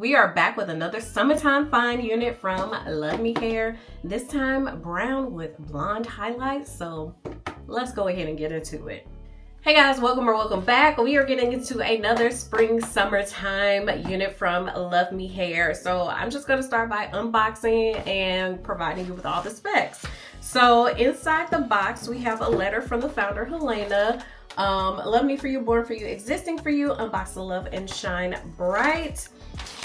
We are back with another summertime fine unit from LuvMe Hair, this time brown with blonde highlights. So let's go ahead and get into it. Hey guys, welcome back. We are getting into another spring summertime unit from LuvMe Hair. So I'm just going to start by unboxing and providing you with all the specs. So inside the box we have a letter from the founder, Helena. Love me for you, born for you, existing for you, unbox the love and shine bright.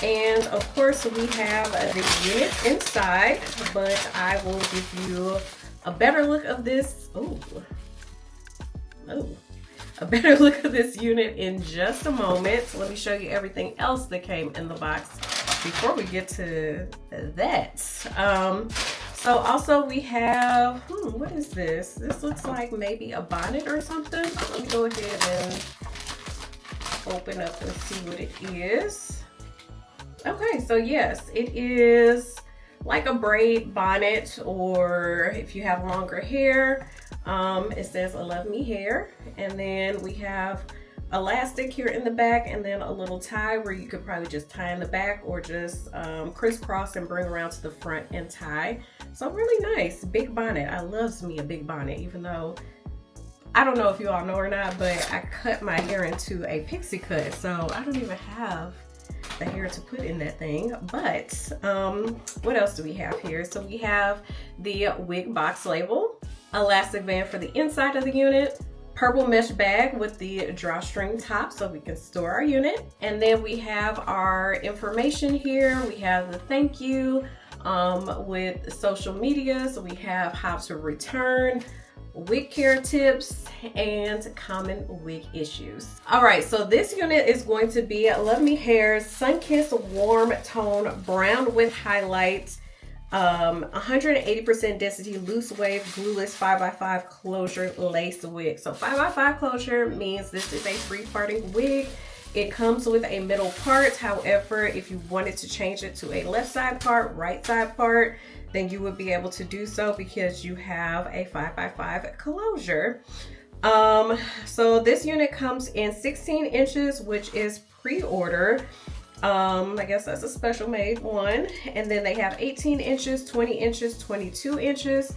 And of course we have the unit inside, but I will give you a better look of this. A better look of this unit in just a moment. So let me show you everything else that came in the box before we get to that. So also we have, what is this? This looks like maybe a bonnet or something. Let me go ahead and open up and see what it is. Okay, so yes, it is like a braid bonnet, or if you have longer hair, it says LuvMe Hair. And then we have elastic here in the back, and then a little tie where you could probably just tie in the back or just crisscross and bring around to the front and tie. So really nice, big bonnet. I loves me a big bonnet, even though I don't know if you all know or not, but I cut my hair into a pixie cut, so I don't even have the hair to put in that thing. But what else do we have here? So we have the wig box label, elastic band for the inside of the unit, purple mesh bag with the drawstring top so we can store our unit. And then we have our information here. We have the thank you with social media. So we have how to return, wig care tips, and common wig issues. All right, so this unit is going to be LuvMe Hair's Sunkissed Warm Tone Brown with Highlights, 180% density loose wave glueless 5x5 closure lace wig. So 5x5 closure means this is a free parting wig. It comes with a middle part. However, if you wanted to change it to a left side part, right side part, then you would be able to do so because you have a 5x5 closure. So this unit comes in 16 inches, which is pre-order. I guess that's a special made one. And then they have 18 inches, 20 inches, 22 inches.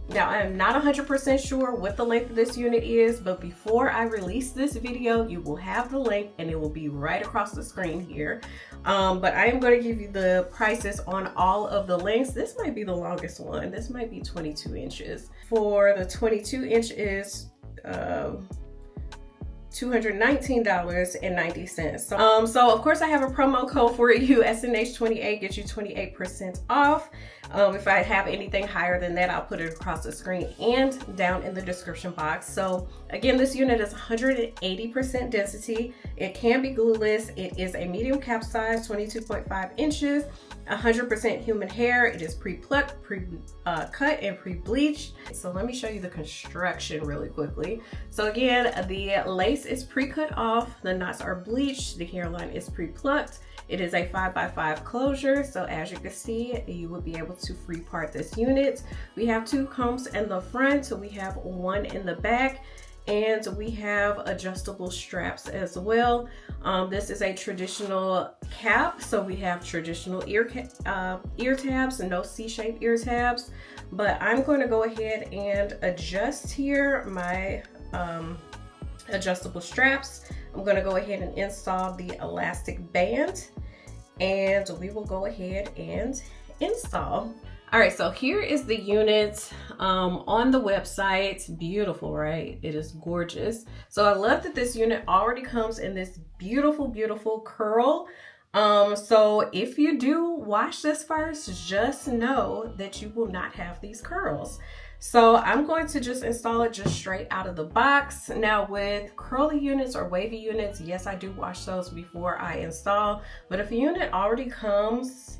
Now I am not 100% sure what the length of this unit is, but before I release this video, you will have the length and it will be right across the screen here. But I am going to give you the prices on all of the lengths. This might be the longest one. This might be 22 inches. For the 22 inch is $219.90. So of course I have a promo code for you. SNH28 gets you 28% off. If I have anything higher than that, I'll put it across the screen and down in the description box. So again, this unit is 180% density. It can be glueless. It is a medium cap size, 22.5 inches, 100% human hair. It is pre-plucked, pre-cut, and pre-bleached. So let me show you the construction really quickly. So again, the lace is pre-cut off, the knots are bleached, the hairline is pre-plucked. It is a 5x5 closure, so as you can see, you will be able to free part this unit. We have two combs in the front, so we have one in the back, and we have adjustable straps as well. This is a traditional cap, so we have traditional ear tabs, no C-shaped ear tabs, but I'm going to go ahead and adjust here my adjustable straps. I'm going to go ahead and install the elastic band, and we will go ahead and install. All right, so here is the unit on the website. Beautiful, right? It is gorgeous. So I love that this unit already comes in this beautiful curl. So if you do wash this first, just know that you will not have these curls. So I'm going to just install it just straight out of the box. Now with curly units or wavy units, yes, I do wash those before I install. But if a unit already comes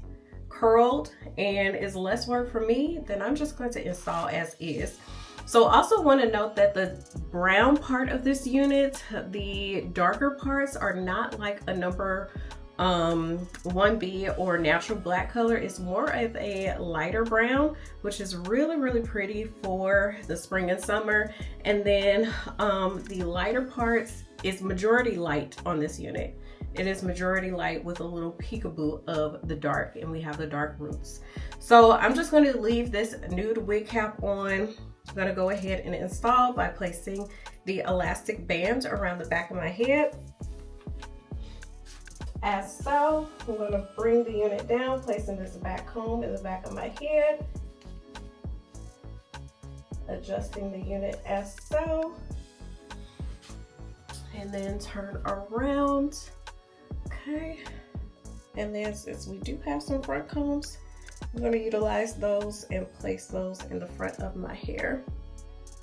curled and is less work for me, then I'm just going to install as is. So also want to note that the brown part of this unit, the darker parts are not like a number 1B or natural black color. Is more of a lighter brown, which is really pretty for the spring and summer. And then the lighter parts is majority light on this unit. It is majority light with a little peekaboo of the dark, and we have the dark roots. So I'm just going to leave this nude wig cap on. I'm going to go ahead and install by placing the elastic band around the back of my head. As so, I'm going to bring the unit down, placing this back comb in the back of my head. Adjusting the unit as so. And then turn around. Okay. And then since we do have some front combs, I'm going to utilize those and place those in the front of my hair.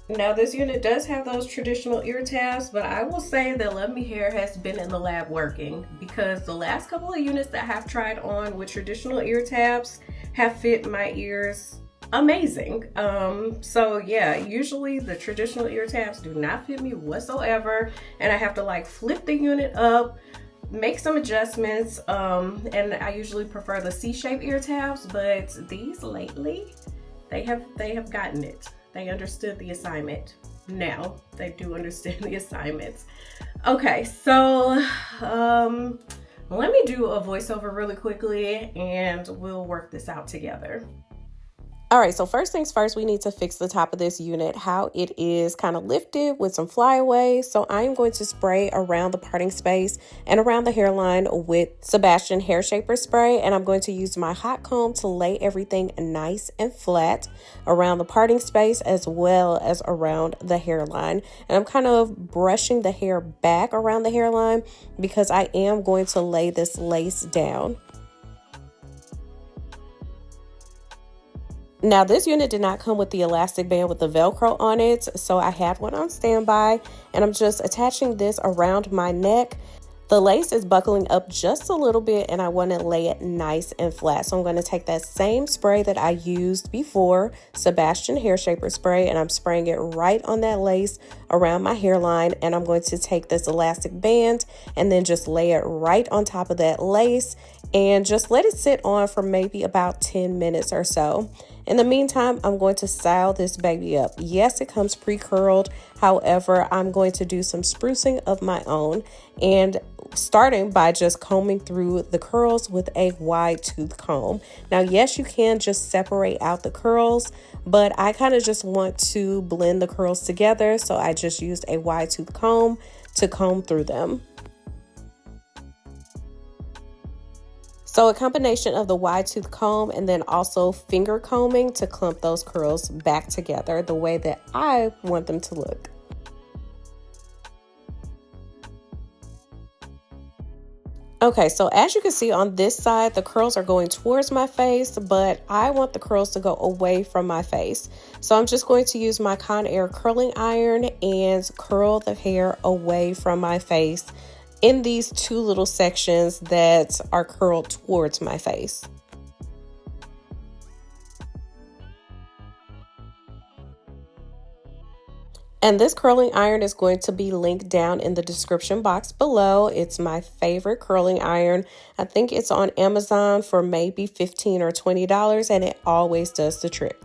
Now this unit does have those traditional ear tabs, but I will say that LuvMe Hair has been in the lab working, because the last couple of units that I have tried on with traditional ear tabs have fit my ears amazing. So yeah, usually the traditional ear tabs do not fit me whatsoever, and I have to like flip the unit up, make some adjustments, and I usually prefer the C-shaped ear tabs, but these lately, they have gotten it. They understood the assignment. Now they do understand the assignments. Okay, so let me do a voiceover really quickly and we'll work this out together. All right, so first things first, we need to fix the top of this unit, how it is kind of lifted with some flyaways. So I am going to spray around the parting space and around the hairline with Sebastian Hair Shaper Spray. And I'm going to use my hot comb to lay everything nice and flat around the parting space as well as around the hairline. And I'm kind of brushing the hair back around the hairline because I am going to lay this lace down. Now this unit did not come with the elastic band with the Velcro on it, so I had one on standby, and I'm just attaching this around my neck. The lace is buckling up just a little bit, and I want to lay it nice and flat. So I'm going to take that same spray that I used before, Sebastian Hair Shaper Spray, and I'm spraying it right on that lace around my hairline. And I'm going to take this elastic band and then just lay it right on top of that lace and just let it sit on for maybe about 10 minutes or so. In the meantime, I'm going to style this baby up. Yes, it comes pre-curled. However, I'm going to do some sprucing of my own, and starting by just combing through the curls with a wide tooth comb. Now, yes, you can just separate out the curls, but I kind of just want to blend the curls together. So I just used a wide tooth comb to comb through them. So a combination of the wide tooth comb and then also finger combing to clump those curls back together the way that I want them to look. Okay, so as you can see on this side, the curls are going towards my face, but I want the curls to go away from my face. So I'm just going to use my Conair curling iron and curl the hair away from my face in these two little sections that are curled towards my face. And this curling iron is going to be linked down in the description box below. It's my favorite curling iron. I think it's on Amazon for maybe $15 or $20, and it always does the trick.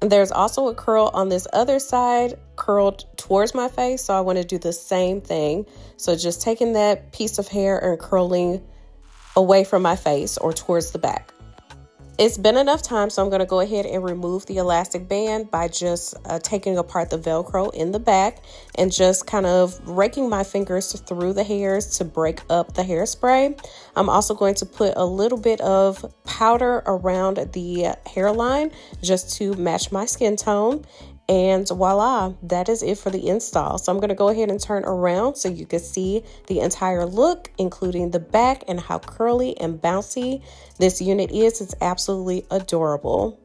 There's also a curl on this other side, curled towards my face, so I want to do the same thing. So just taking that piece of hair and curling away from my face or towards the back. It's been enough time, so I'm going to go ahead and remove the elastic band by just taking apart the Velcro in the back and just kind of raking my fingers through the hairs to break up the hairspray. I'm also going to put a little bit of powder around the hairline just to match my skin tone. And voila, that is it for the install. So I'm going to go ahead and turn around so you can see the entire look, including the back and how curly and bouncy this unit is. It's absolutely adorable.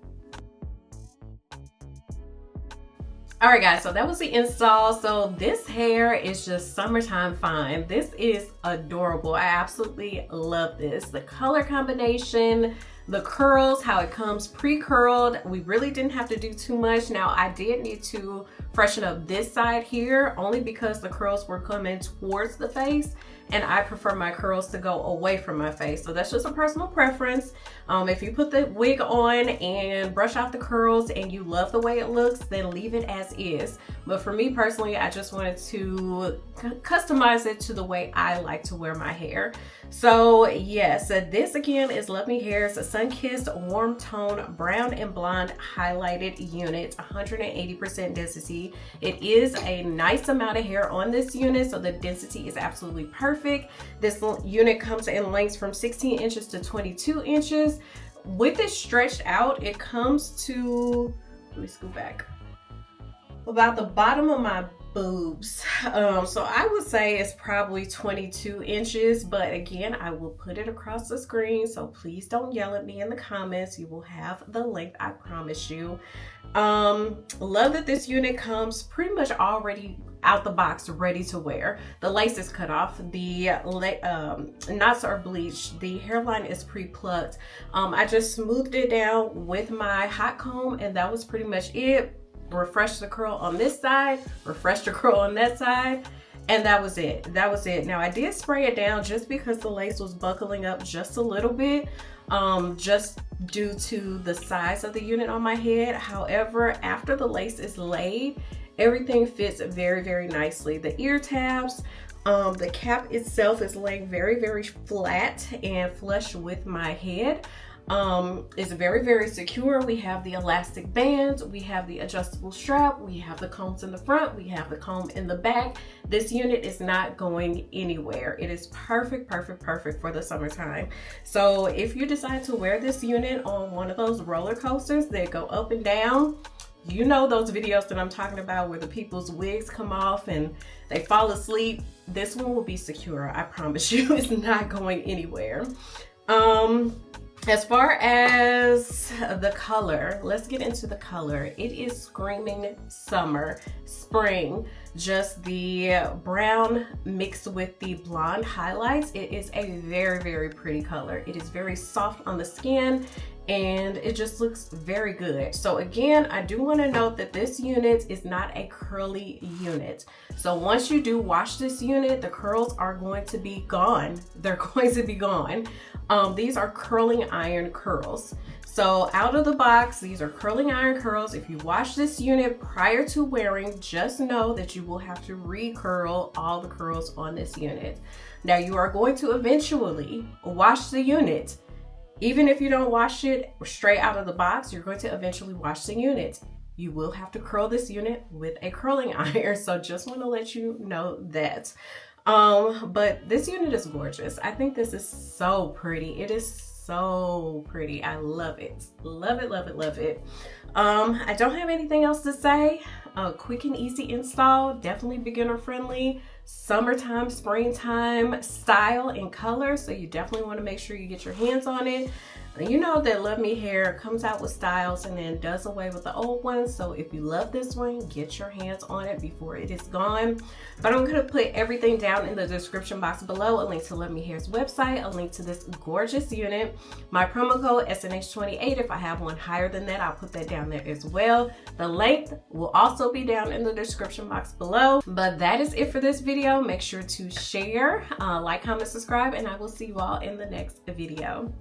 All right, guys, so that was the install. So this hair is just summertime fine. This is adorable. I absolutely love this. The color combination, the curls, how it comes pre-curled. We really didn't have to do too much. Now, I did need to freshen up this side here, only because the curls were coming towards the face and I prefer my curls to go away from my face. So that's just a personal preference. If you put the wig on and brush out the curls and you love the way it looks, then leave it as is. But for me personally, I just wanted to customize it to the way I like to wear my hair. So yes, this again is LuvMe Hair's Sunkissed Warm Tone Brown and Blonde Highlighted Unit, 180% density. It is a nice amount of hair on this unit, so the density is absolutely perfect. This unit comes in lengths from 16 inches to 22 inches. With it stretched out, it comes to, let me scoot back, about the bottom of my boobs. So I would say it's probably 22 inches, but again, I will put it across the screen, so please don't yell at me in the comments. You will have the length, I promise you. Love that this unit comes pretty much already out the box, ready to wear. The lace is cut off, the knots are bleached, the hairline is pre-plucked. I just smoothed it down with my hot comb, and that was pretty much it. Refresh the curl on this side, refresh the curl on that side, and that was it. That was it. Now I did spray it down just because the lace was buckling up just a little bit, just due to the size of the unit on my head. However, after the lace is laid, everything fits very, very nicely. The ear tabs, the cap itself is laying very, very flat and flush with my head. It's very, very secure. We have the elastic bands, we have the adjustable strap, we have the combs in the front, we have the comb in the back. This unit is not going anywhere. It is perfect, perfect, perfect for the summertime. So if you decide to wear this unit on one of those roller coasters that go up and down, you know those videos that I'm talking about where the people's wigs come off and they fall asleep, this one will be secure. I promise you, it's not going anywhere. As far as the color, let's get into the color. It is screaming summer, spring. Just the brown mixed with the blonde highlights. It is a very, very pretty color. It is very soft on the skin and it just looks very good. So again, I do want to note that this unit is not a curly unit. So once you do wash this unit, the curls are going to be gone. They're going to be gone. These are curling iron curls. So out of the box, these are curling iron curls. If you wash this unit prior to wearing, just know that you will have to re-curl all the curls on this unit. Now you are going to eventually wash the unit. Even if you don't wash it straight out of the box, you're going to eventually wash the unit. You will have to curl this unit with a curling iron. So just want to let you know that. But this unit is gorgeous. I think this is so pretty. It is so pretty. I love it. Love it, love it, love it. I don't have anything else to say. Quick and easy install, definitely beginner friendly, summertime, springtime style and color. So you definitely want to make sure you get your hands on it. You know that LuvMe Hair comes out with styles and then does away with the old ones. So if you love this one, get your hands on it before it is gone. But I'm going to put everything down in the description box below. A link to LuvMe Hair's website, a link to this gorgeous unit, my promo code SNH28. If I have one higher than that, I'll put that down there as well. The length will also be down in the description box below. But that is it for this video. Make sure to share, like, comment, subscribe, and I will see you all in the next video.